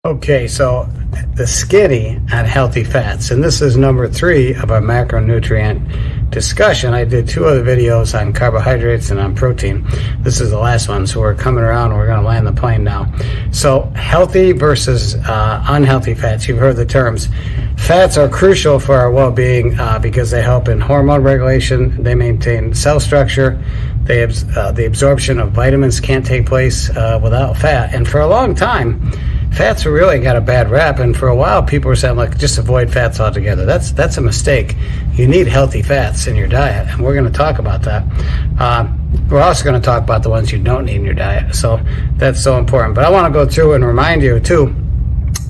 Okay, so the skinny on healthy fats, and this is number 3 of our macronutrient discussion. I did 2 other videos on carbohydrates and on protein. This is the last one, so we're coming around and we're going to land the plane now. So healthy versus unhealthy fats, you've heard the terms. Fats are crucial for our well-being because they help in hormone regulation, they maintain cell structure, the absorption of vitamins can't take place without fat. And for a long time, fats really got a bad rap, and for a while people were saying, like, just avoid fats altogether. That's a mistake. You need healthy fats in your diet, and we're going to talk about that. We're also going to talk about the ones you don't need in your diet, so that's so important. But I want to go through and remind you, too,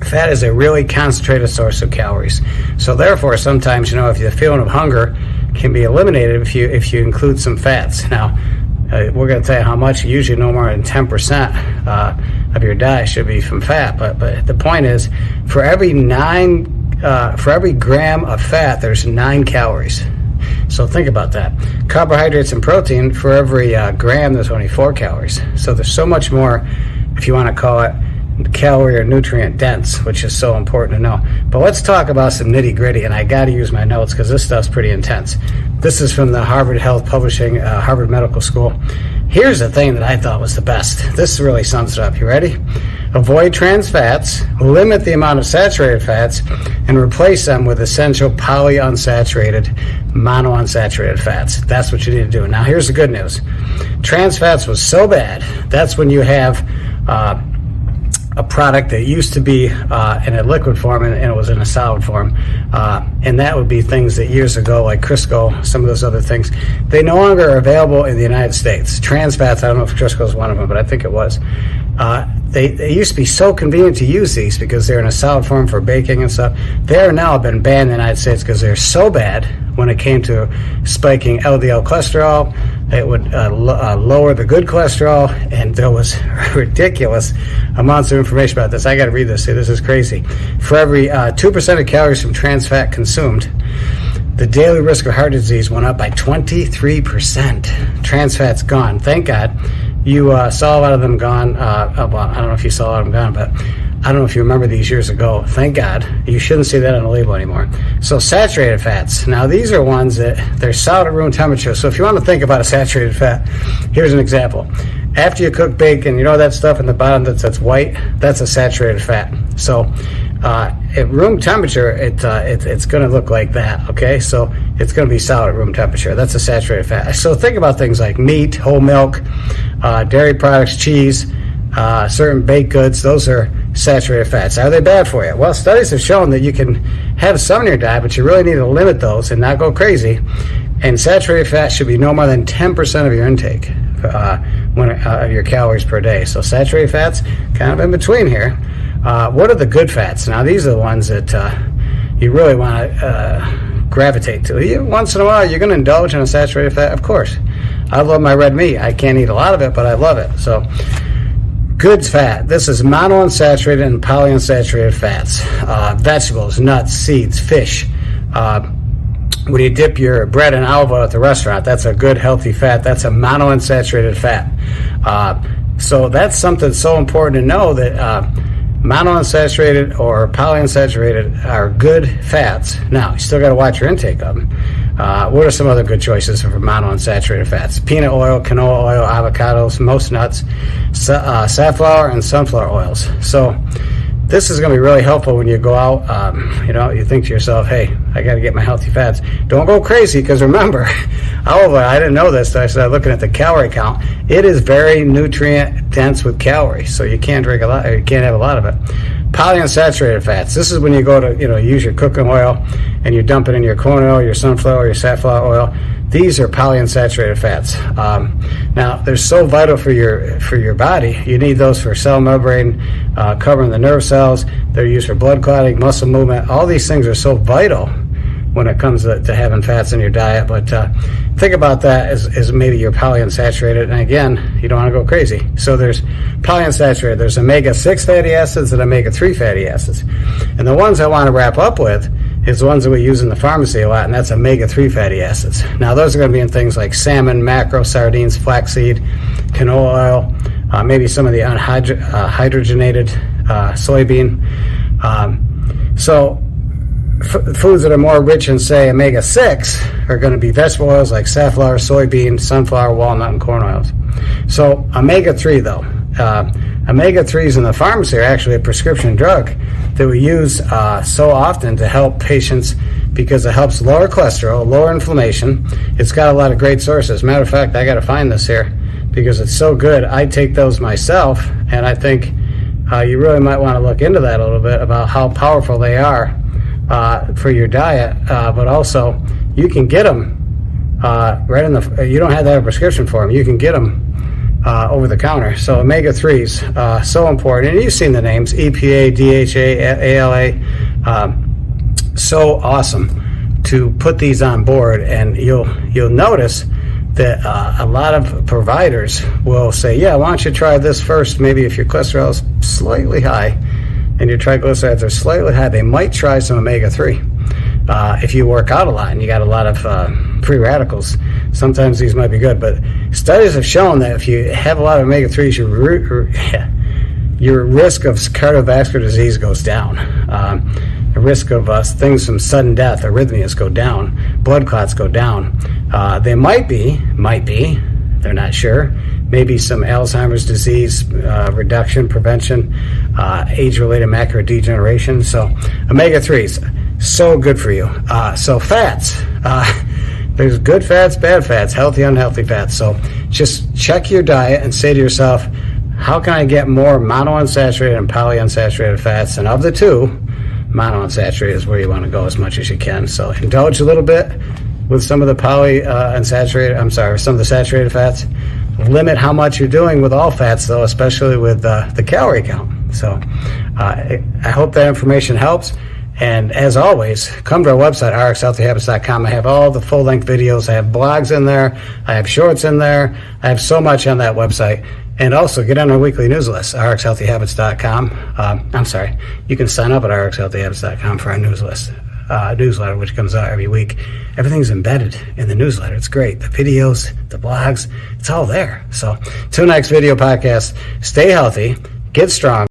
fat is a really concentrated source of calories. So therefore, sometimes, if the feeling of hunger can be eliminated if you include some fats. Now, we're going to tell you how much. Usually no more than 10% of your diet should be from fat. But the point is, for every gram of fat, there's 9 calories. So think about that. Carbohydrates and protein, for every gram, there's only 4 calories. So there's so much more, if you want to call it, calorie or nutrient dense, which is so important to know. But let's talk about some nitty gritty, and I got to use my notes because this stuff's pretty intense. This is from the Harvard Health Publishing, Harvard Medical School. Here's the thing that I thought was the best. This really sums it up. You ready? Avoid trans fats, limit the amount of saturated fats, and replace them with essential polyunsaturated, monounsaturated fats. That's what you need to do. Now, here's the good news. Trans fats was so bad, that's when you have a product that used to be in a liquid form and it was in a solid form. And that would be things that years ago, like Crisco, some of those other things, they no longer are available in the United States. Trans fats, I don't know if Crisco is one of them, but I think it was. They used to be so convenient to use these because they're in a solid form for baking and stuff. They are now been banned in the United States because they're so bad when it came to spiking LDL cholesterol. It would lower the good cholesterol, and there was ridiculous amounts of information about this. I got to read this. See, this is crazy. For every 2% of calories from trans fat consumed, the daily risk of heart disease went up by 23%. Trans fat's gone. Thank God. You saw a lot of them gone. Well, I don't know if you saw a lot of them gone, but I don't know if you remember these years ago. Thank God. You shouldn't see that on the label anymore. So saturated fats. Now, these are ones that they're solid at room temperature. So if you want to think about a saturated fat, here's an example. After you cook bacon, that stuff in the bottom that's white? That's a saturated fat. So at room temperature, it's going to look like that, okay? So it's going to be solid at room temperature. That's a saturated fat. So think about things like meat, whole milk, dairy products, cheese, certain baked goods. Those are saturated fats. Are they bad for you? Well, studies have shown that you can have some in your diet, but you really need to limit those and not go crazy. And saturated fat should be no more than 10% of your intake of your calories per day. So saturated fats, kind of in between here. What are the good fats? Now, these are the ones that you really want to gravitate to. Once in a while, you're going to indulge in a saturated fat, of course. I love my red meat. I can't eat a lot of it, but I love it. So, good fat. This is monounsaturated and polyunsaturated fats. Vegetables, nuts, seeds, fish. When you dip your bread in olive oil at the restaurant, that's a good, healthy fat. That's a monounsaturated fat. So that's something so important to know, that monounsaturated or polyunsaturated are good fats. Now, you still got to watch your intake of them. What are some other good choices for monounsaturated fats? Peanut oil, canola oil, avocados, most nuts, safflower, and sunflower oils. So this is going to be really helpful when you go out. You think to yourself, hey, I got to get my healthy fats. Don't go crazy, because remember, olive oil, I didn't know this, so I started looking at the calorie count. It is very nutrient dense with calories, so you can't drink a lot, or you can't have a lot of it. Polyunsaturated fats. This is when you go to, use your cooking oil and you dump it in your corn oil, your sunflower, your safflower oil. These are polyunsaturated fats. Now, they're so vital for your body. You need those for cell membrane, covering the nerve cells. They're used for blood clotting, muscle movement. All these things are so vital when it comes to having fats in your diet. But think about that as maybe you're polyunsaturated. And again, you don't want to go crazy. So there's polyunsaturated. There's omega-6 fatty acids and omega-3 fatty acids. And the ones I want to wrap up with is the ones that we use in the pharmacy a lot, and that's omega-3 fatty acids. Now, those are going to be in things like salmon, mackerel, sardines, flaxseed, canola oil, maybe some of the unhydrogenated soybean. So foods that are more rich in, say, omega-6 are going to be vegetable oils like safflower, soybean, sunflower, walnut, and corn oils. So omega-3, though. Omega-3s in the pharmacy are actually a prescription drug that we use so often to help patients because it helps lower cholesterol, lower inflammation. It's got a lot of great sources. Matter of fact, I got to find this here because it's so good. I take those myself, and I think you really might want to look into that a little bit about how powerful they are for your diet, but also you can get them right in the, you don't have to have a prescription for them. You can get them over the counter. So omega-3s, so important. And you've seen the names, EPA, DHA, ALA, so awesome to put these on board. And you'll notice that a lot of providers will say, yeah, why don't you try this first? Maybe if your cholesterol is slightly high and your triglycerides are slightly high, they might try some omega-3. If you work out a lot and you got a lot of free radicals, sometimes these might be good. But studies have shown that if you have a lot of omega-3s, your risk of cardiovascular disease goes down. The risk of things from sudden death, arrhythmias, go down. Blood clots go down. They might be, they're not sure, maybe some Alzheimer's disease reduction, prevention, age-related macular degeneration. So omega-3s, so good for you. So fats, there's good fats, bad fats, healthy, unhealthy fats. So just check your diet and say to yourself, how can I get more monounsaturated and polyunsaturated fats? And of the two, monounsaturated is where you want to go as much as you can. So indulge a little bit with some of the some of the saturated fats. Limit how much you're doing with all fats, though, especially with the calorie count. So I hope that information helps. And as always, come to our website, RxHealthyHabits.com. I have all the full-length videos. I have blogs in there. I have shorts in there. I have so much on that website. And also, get on our weekly newsletter, RxHealthyHabits.com. You can sign up at RxHealthyHabits.com for our newsletter, which comes out every week. Everything's embedded in the newsletter. It's great. The videos, the blogs, it's all there. So, till next video podcast, stay healthy, get strong.